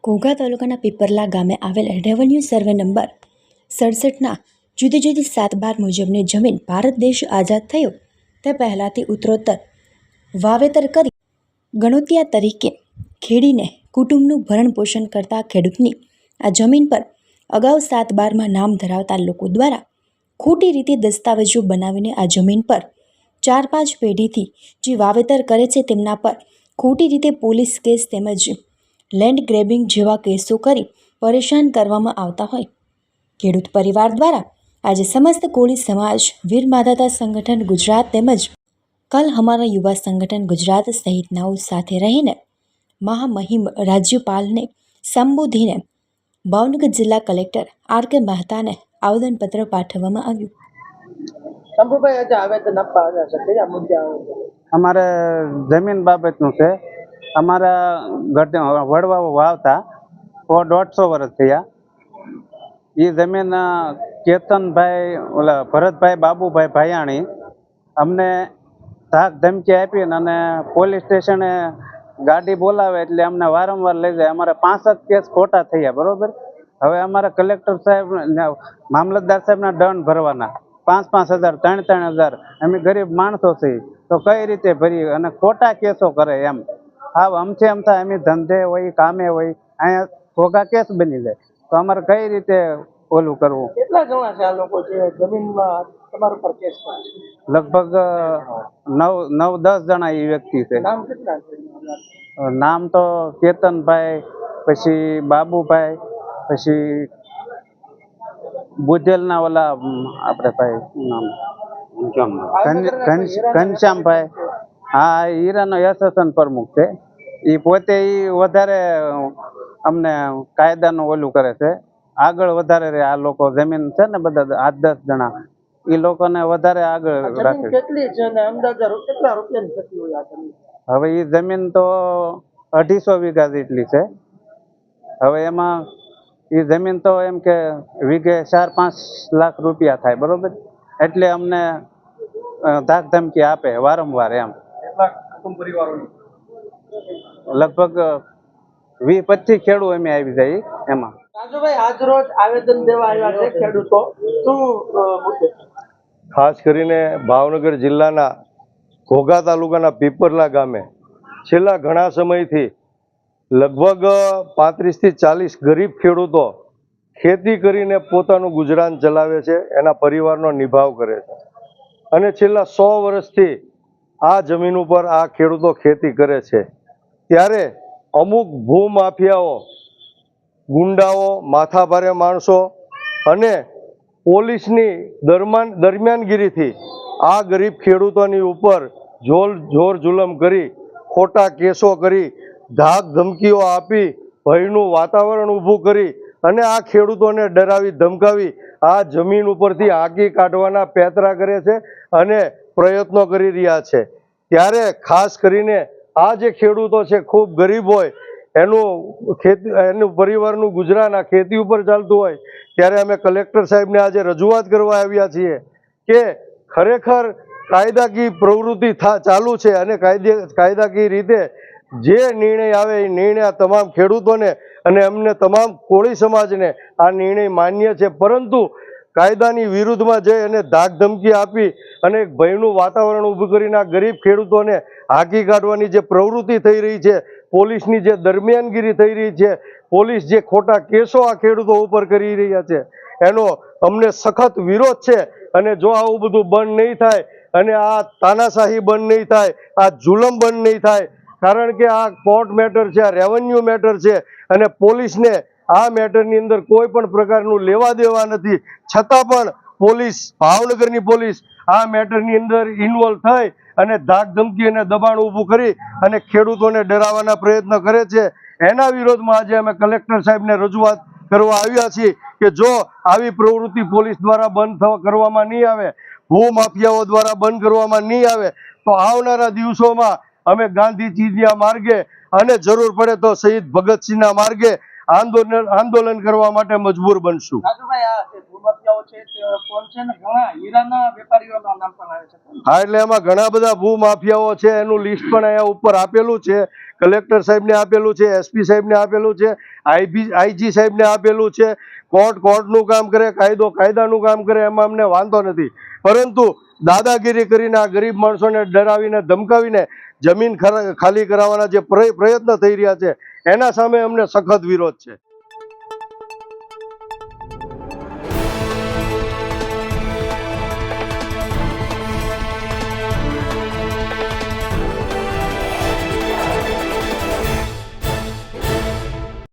ઘોઘા તાલુકાના પીપરલા ગામે આવેલ રેવન્યુ સર્વે નંબર 67ના જુદી જુદી 7/12 મુજબની જમીન ભારત દેશ આઝાદ થયો તે પહેલાંથી ઉત્તરોત્તર વાવેતર કરી ગણોતિયા તરીકે ખેડીને કુટુંબનું ભરણ પોષણ કરતા ખેડૂતની આ જમીન પર અગાઉ 7/12માં નામ ધરાવતા લોકો દ્વારા ખોટી રીતે દસ્તાવેજો બનાવીને આ જમીન પર 4-5 પેઢીથી જે વાવેતર કરે છે તેમના પર ખોટી રીતે પોલીસ કેસ તેમજ લેન્ડ ગ્રેબિંગ જેવા કેસો કરી પરેશાન કરવામાં આવતા હોય ખેડૂત પરિવાર દ્વારા આજે સમસ્ત કોળી સમાજ વીર માધાતા સંગઠન ગુજરાત તેમજ કલ હમારા યુવા સંગઠન ગુજરાત સહિતનાઓ સાથે રહીને મહામહિમ રાજ્યપાલને સંબોધીને ભાવનગર જિલ્લા કલેક્ટર આર.કે. મહેતાને આવેદનપત્ર પાઠવવામાં આવ્યું। અમારે જમીન બાબતનું છે। અમારા વડવા વાવતા 150 વર્ષ થયા। એ જમીન કેતનભાઈ ઓલા ભરતભાઈ બાબુભાઈ ભાયાણી અમને ધાક ધમકી આપીને અને પોલીસ સ્ટેશને ગાડી બોલાવે એટલે અમને વારંવાર લઈ જાય। અમારે 5 કેસ ખોટા થયા, બરોબર। હવે અમારે કલેક્ટર સાહેબ મામલતદાર સાહેબના દંડ ભરવાના 5,000 3,000। અમે ગરીબ માણસો છીએ તો કઈ રીતે ભરી અને ખોટા કેસો કરે એમ। હા, અમથી એમ થાય અમે ધંધે હોય કામે હોય, અહીંયા ખોટા કેસ બની જાય તો અમારે કઈ રીતે ઓલું કરવું? કેટલા જણા છે આ લોકો જે જમીનમાં તમારા પર કેસ કરે છે? લગભગ 9-10 જણા એ વ્યક્તિ છે। નામ કેટલા છે? નામ તો કેતનભાઈ, પછી બાબુભાઈ, પછી બુધેલના ઓલા આપણે ભાઈ નામ ઘનશ્યામભાઈ, હા, હીરાનો એસોસિએશન પ્રમુખ છે। એ પોતે વધારે અમને કાયદાનું ઓલું કરે છે, આગળ વધારે રહે। આ લોકો જમીન છે ને બધા 8-10 જણા, એ લોકોને વધારે આગળ રાખે। કેટલી છે ને અંદાજે કેટલા રૂપિયાની થતી હોય આ જમીન? હવે એ જમીન તો 250 વીઘા જેટલી છે। હવે એમાં એ જમીન તો એમ કે વીઘે 4-5 લાખ રૂપિયા થાય, બરોબર। એટલે અમને ધાક ધમકી આપે વારંવાર એમ। લગભગ 20-25 ખેડૂત અમે આવી જાય એમાં। રાજુભાઈ, આજ રોજ આવેદન દેવા આવ્યા છે ખેડૂતો, શું મુદ્દે? ખાસ કરીને ભાવનગર જિલ્લાના ઘોઘા તાલુકાના પીપરલા ગામે છેલ્લા ઘણા સમયથી લગભગ 35 થી 40 ગરીબ ખેડૂતો ખેતી કરીને પોતાનું ગુજરાન ચલાવે છે, એના પરિવારનો નિભાવ કરે છે। અને છેલ્લા 100 વર્ષથી આ જમીન ઉપર આ ખેડૂતો ખેતી કરે છે। ત્યારે અમુક ભૂમાફિયાઓ, ગુંડાઓ, માથાભારે માણસો અને પોલીસની દરમિયાનગીરીથી આ ગરીબ ખેડૂતોની ઉપર જોર જુલમ કરી, ખોટા કેસો કરી, ધાક ધમકીઓ આપી, ભયનું વાતાવરણ ઊભું કરી અને આ ખેડૂતોને ડરાવી ધમકાવી આ જમીન ઉપરથી હાંકી કાઢવાના પેતરા કરે છે અને પ્રયત્નો કરી રહ્યા છે। ત્યારે ખાસ કરીને આ જે ખેડૂતો છે ખૂબ ગરીબ હોય, એનું પરિવારનું ગુજરાન આ ખેતી ઉપર ચાલતું હોય, ત્યારે અમે કલેક્ટર સાહેબને આજે રજૂઆત કરવા આવ્યા છીએ કે ખરેખર કાયદાકીય પ્રવૃત્તિ ચાલુ છે અને કાયદાકીય રીતે જે નિર્ણય આવે એ નિર્ણય આ તમામ ખેડૂતોને અને અમને તમામ કોળી સમાજને આ નિર્ણય માન્ય છે। પરંતુ કાયદાની વિરુદ્ધમાં જઈ અને ધાક ધમકી આપી અને એક ભયનું વાતાવરણ ઊભું કરીને આ ગરીબ ખેડૂતોને હાંકી કાઢવાની જે પ્રવૃત્તિ થઈ રહી છે, પોલીસની જે દરમિયાનગીરી થઈ રહી છે, પોલીસ જે ખોટા કેસો આ ખેડૂતો ઉપર કરી રહ્યા છે, એનો અમને સખત વિરોધ છે। અને જો આવું બધું બંધ નહીં થાય અને આ તાનાશાહી બંધ નહીં થાય, આ જુલમ બંધ નહીં થાય, કારણ કે આ કોર્ટ મેટર છે, આ રેવન્યુ મેટર છે અને પોલીસને આ મેટરની અંદર કોઈ પણ પ્રકારનું લેવા દેવા નથી, છતાં પણ પોલીસ, ભાવનગરની પોલીસ આ મેટરની અંદર ઇન્વોલ્વ થઈ અને ધાક ધમકી અને દબાણ ઊભું કરી અને ખેડૂતોને ડરાવવાના પ્રયત્ન કરે છે। એના વિરોધમાં આજે અમે કલેક્ટર સાહેબને રજૂઆત કરવા આવ્યા છીએ કે જો આવી પ્રવૃત્તિ પોલીસ દ્વારા બંધ કરવામાં નહીં આવે, ભૂમાફિયાઓ દ્વારા બંધ કરવામાં નહીં આવે તો આવનારા દિવસોમાં અમે ગાંધી ચીંધિયા માર્ગે અને જરૂર પડે તો શહીદ ભગતસિંહના માર્ગે આંદોલન કરવા માટે મજબૂર બનશું। હા, એટલે એમાં ઘણા બધા ભૂમાફિયાઓ છે, એનું લિસ્ટ પણ અહીંયા ઉપર આપેલું છે, કલેક્ટર સાહેબને આપેલું છે, એસપી સાહેબને આપેલું છે આઈજી સાહેબને આપેલું છે. કોર્ટનું કામ કરે, કાયદો કાયદાનું કામ કરે, એમાં અમને વાંધો નથી. પરંતુ દાદાગીરી કરીને આ ગરીબ માણસોને ડરાવીને ધમકાવીને જમીન ખાલી કરાવવાના જે પ્રયત્ન થઈ રહ્યા છે એના સામે અમને સખત વિરોધ છે.